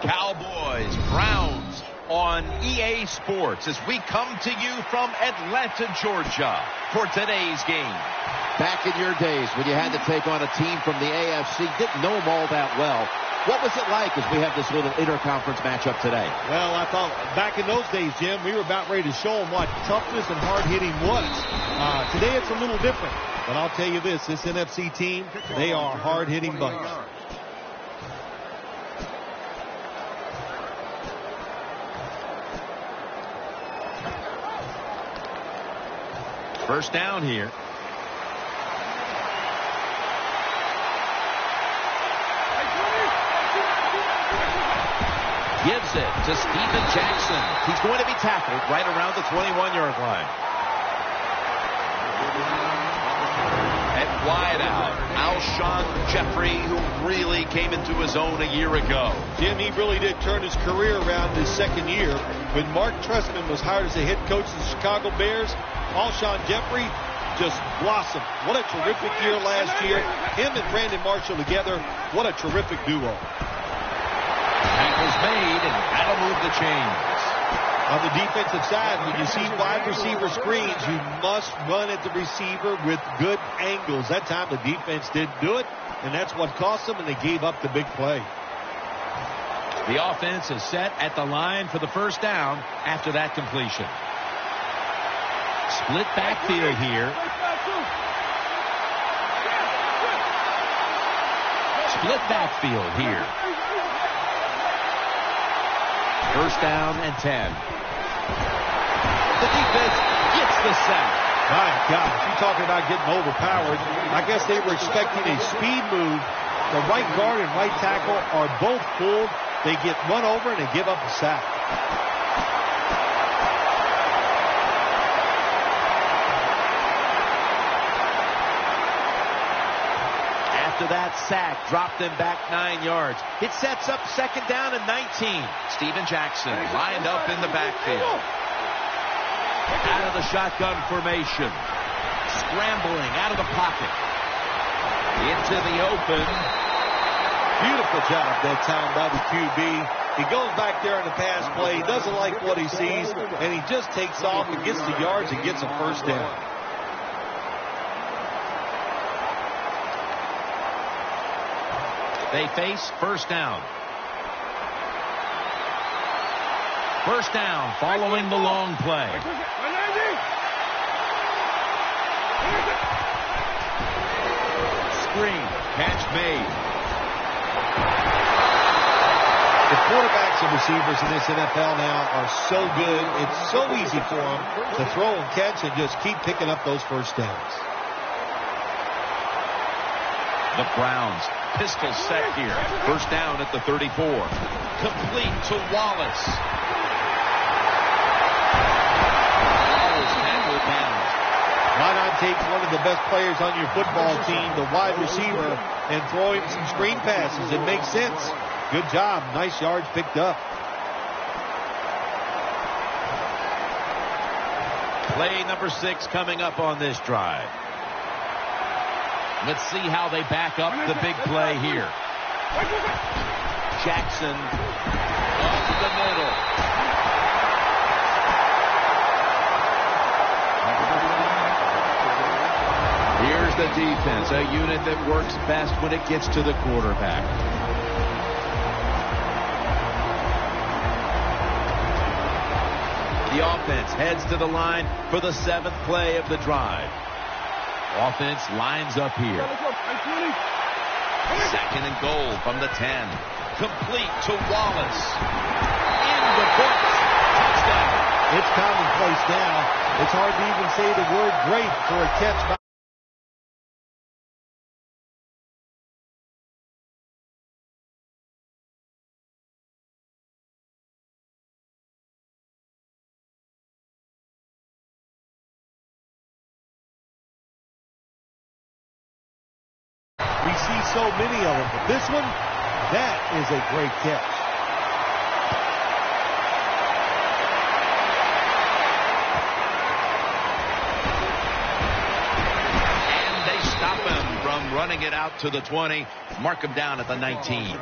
Cowboys, Browns on EA Sports as we come to you from Atlanta, Georgia for today's game. Back in your days when you had to take on a team from the AFC, didn't know them all that well. What was it like as we have this little interconference matchup today? Well, I thought back in those days, Jim, we were about ready to show them what toughness and hard-hitting was. Today it's a little different. But I'll tell you this NFC team, they are a hard-hitting bunch. First down here. Gives it to Steven Jackson. He's going to be tackled right around the 21-yard line. At wide out, Alshon Jeffrey, who really came into his own a year ago. Jim, he really did turn his career around in his second year. When Mark Trestman was hired as the head coach of the Chicago Bears, Alshon Jeffrey just blossomed. What a terrific year last year. Him and Brandon Marshall together, what a terrific duo. Tackle's made, and that'll move the chains. On the defensive side, when you see wide receiver screens, you must run at the receiver with good angles. That time the defense didn't do it, and that's what cost them, and they gave up the big play. The offense is set at the line for the first down after that completion. Split backfield here. Split backfield here. First down and 10. The defense gets the sack. My gosh, you're talking about getting overpowered. I guess they were expecting a speed move. The right guard and right tackle are both pulled. They get run over and they give up a sack. After that sack, dropped them back 9 yards. It sets up second down and 19. Steven Jackson lined up in the backfield. Out of the shotgun formation. Scrambling out of the pocket. Into the open. Beautiful job that time by the QB. He goes back there in the pass play. He doesn't like what he sees. And he just takes off and gets the yards and gets a first down. They face first down. First down following the long play. Screen. Catch made. The quarterbacks and receivers in this NFL now are so good. It's so easy for them to throw and catch and just keep picking up those first downs. The Browns. Pistol set here. First down at the 34. Complete to Wallace. Wallace tackled down. Why not take one of the best players on your football team, the wide receiver, and throw him some screen passes? It makes sense. Good job. Nice yards picked up. Play number 6 coming up on this drive. Let's see how they back up the big play here. Jackson up the middle. Here's the defense, a unit that works best when it gets to the quarterback. The offense heads to the line for the 7th play of the drive. Offense lines up here. Second and goal from the 10. Complete to Wallace. In the books. Touchdown. It's commonplace now. It's hard to even say the word great for a catch. We see so many of them, but this one, that is a great catch. And they stop him from running it out to the 20. Mark him down at the 19.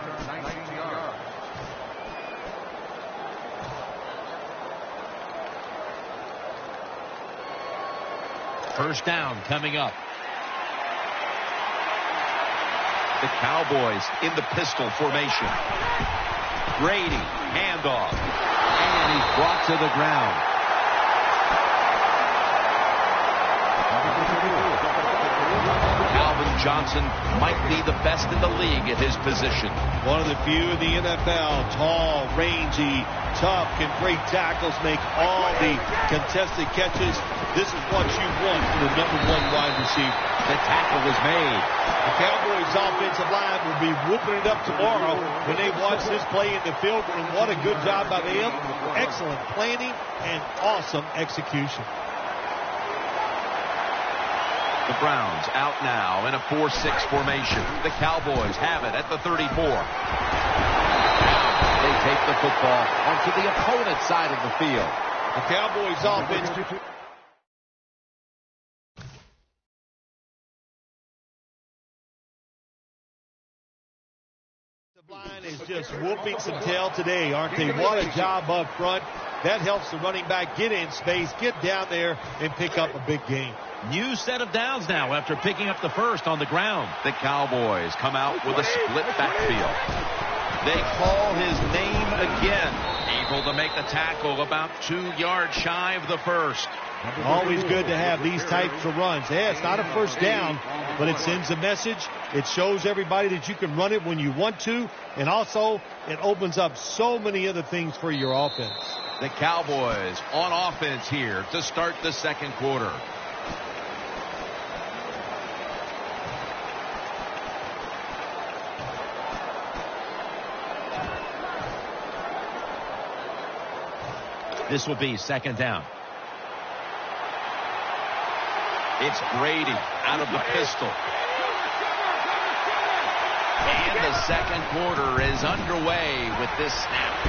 First down coming up. The Cowboys in the pistol formation. Brady, handoff. And he's brought to the ground. Calvin Johnson might be the best in the league at his position. One of the few in the NFL. Tall, rangy, tough, can break tackles, make all the contested catches. This is what you want from the #1 wide receiver. The tackle was made. The Cowboys offensive line will be whooping it up tomorrow when they watch this play in the film. And what a good job by them. Excellent planning and awesome execution. The Browns out now in a 4-6 formation. The Cowboys have it at the 34. They take the football onto the opponent's side of the field. The Cowboys offense. The line is just whooping some tail today, aren't they? What a job up front. That helps the running back get in space, get down there, and pick up a big gain. New set of downs now after picking up the first on the ground. The Cowboys come out with a split backfield. They call his name again. Able to make the tackle about 2 yards shy of the first. Always good to have these types of runs. Yeah, it's not a first down, but it sends a message. It shows everybody that you can run it when you want to. And also, it opens up so many other things for your offense. The Cowboys on offense here to start the second quarter. This will be second down. It's Brady out of the pistol. And the second quarter is underway with this snap.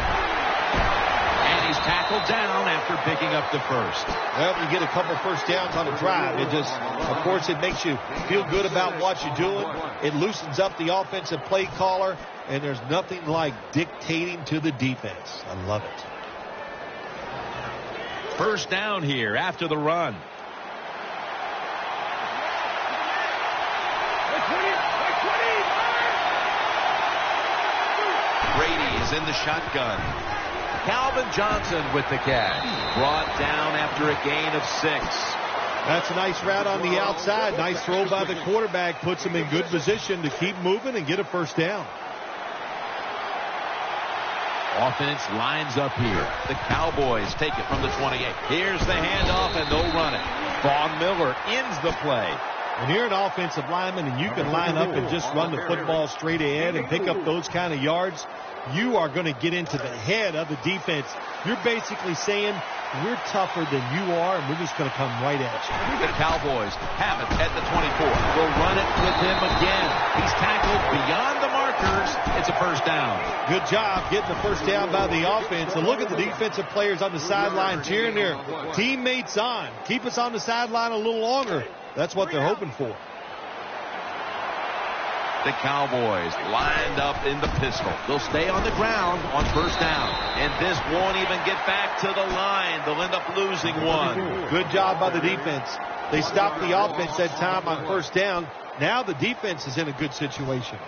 And he's tackled down after picking up the first. Well, you get a couple first downs on a drive. It just, of course, it makes you feel good about what you're doing. It loosens up the offensive play caller, and there's nothing like dictating to the defense. I love it. First down here after the run. Brady's in the shotgun. Calvin Johnson with the catch. Brought down after a gain of 6. That's a nice route on the outside. Nice throw by the quarterback. Puts him in good position to keep moving and get a first down. Offense lines up here. The Cowboys take it from the 28. Here's the handoff, and they'll run it. Von Miller ends the play. When you're an offensive lineman and you can line up and just run the football straight ahead and pick up those kind of yards, you are going to get into the head of the defense. You're basically saying, we're tougher than you are, and we're just going to come right at you. The Cowboys have it at the 24. We'll run it with him again. He's tackled beyond the markers. It's a first down. Good job getting the first down by the offense. And look at the defensive players on the sideline cheering their teammates on. Keep us on the sideline a little longer. That's what they're hoping for. The Cowboys lined up in the pistol. They'll stay on the ground on first down. And this won't even get back to the line. They'll end up losing one. Good job by the defense. They stopped the offense that time on first down. Now the defense is in a good situation.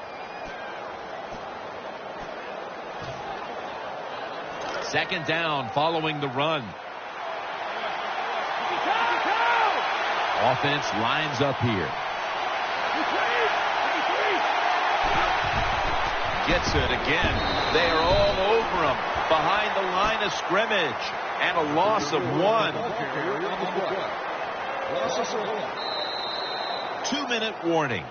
Second down following the run. Offense lines up here. Gets it again. They are all over him behind the line of scrimmage. And a loss of 1. 2-minute warning.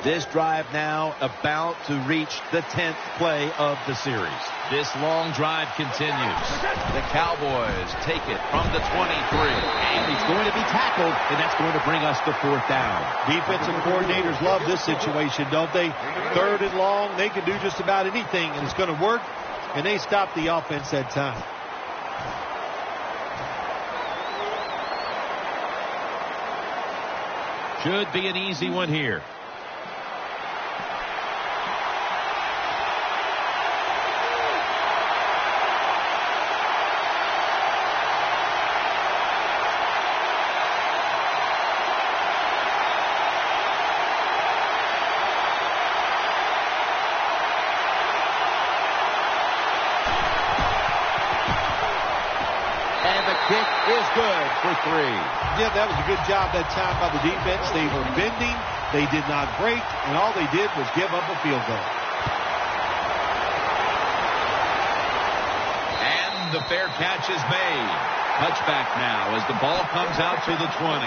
This drive now about to reach the 10th play of the series. This long drive continues. The Cowboys take it from the 23. And he's going to be tackled, and that's going to bring us to fourth down. Defensive coordinators love this situation, don't they? Third and long, they can do just about anything, and it's going to work. And they stop the offense that time. Should be an easy one here. the kick is good for 3. Yeah, that was a good job that time by the defense. They were bending. They did not break, and all they did was give up a field goal. And the fair catch is made. Touchback now as the ball comes out to the 20.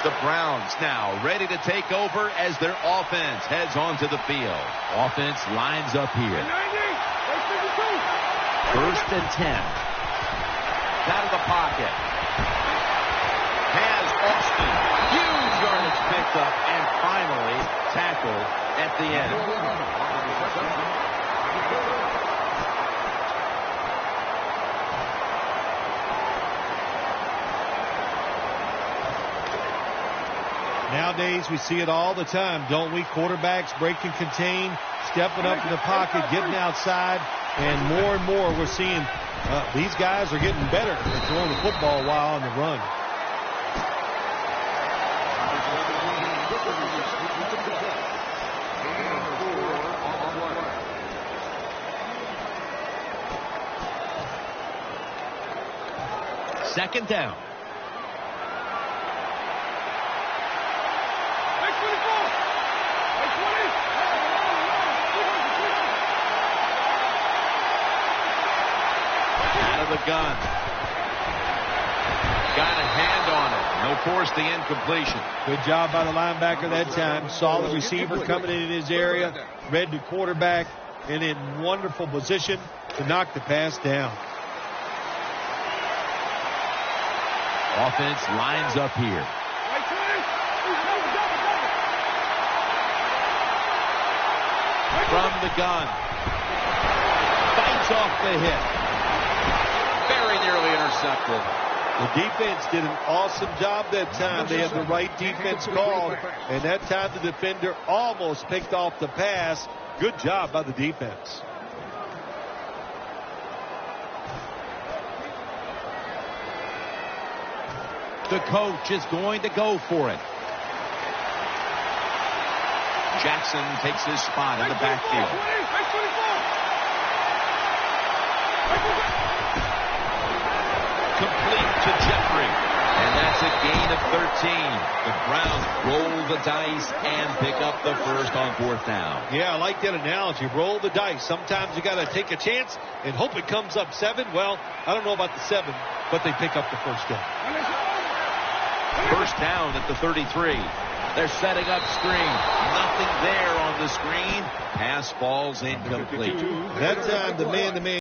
The Browns now ready to take over as their offense heads onto the field. Offense lines up here. 1st and 10. Out of the pocket. Has Austin. Huge yardage picked up and finally tackled at the end. Nowadays, we see it all the time, don't we? Quarterbacks break and contain, stepping up in the pocket, getting outside, and more we're seeing these guys are getting better at throwing the football while on the run. Second down. The gun. Got a hand on it. No force the incompletion. Good job by the linebacker that time. Saw the receiver coming in his area. Read the quarterback and in wonderful position to knock the pass down. Offense lines up here. From the gun. Fights off the hit. Very nearly intercepted. The defense did an awesome job that time. They had the right defense called, and that time the defender almost picked off the pass. Good job by the defense. The coach is going to go for it. Jackson takes his spot in the backfield. Complete to Jeffrey. And that's a gain of 13. The Browns roll the dice and pick up the first on 4th down. Yeah, I like that analogy. Roll the dice. Sometimes you got to take a chance and hope it comes up 7. Well, I don't know about the 7, but they pick up the first down. First down at the 33. They're setting up screen. Nothing there on the screen. Pass falls incomplete. That time the man-to-man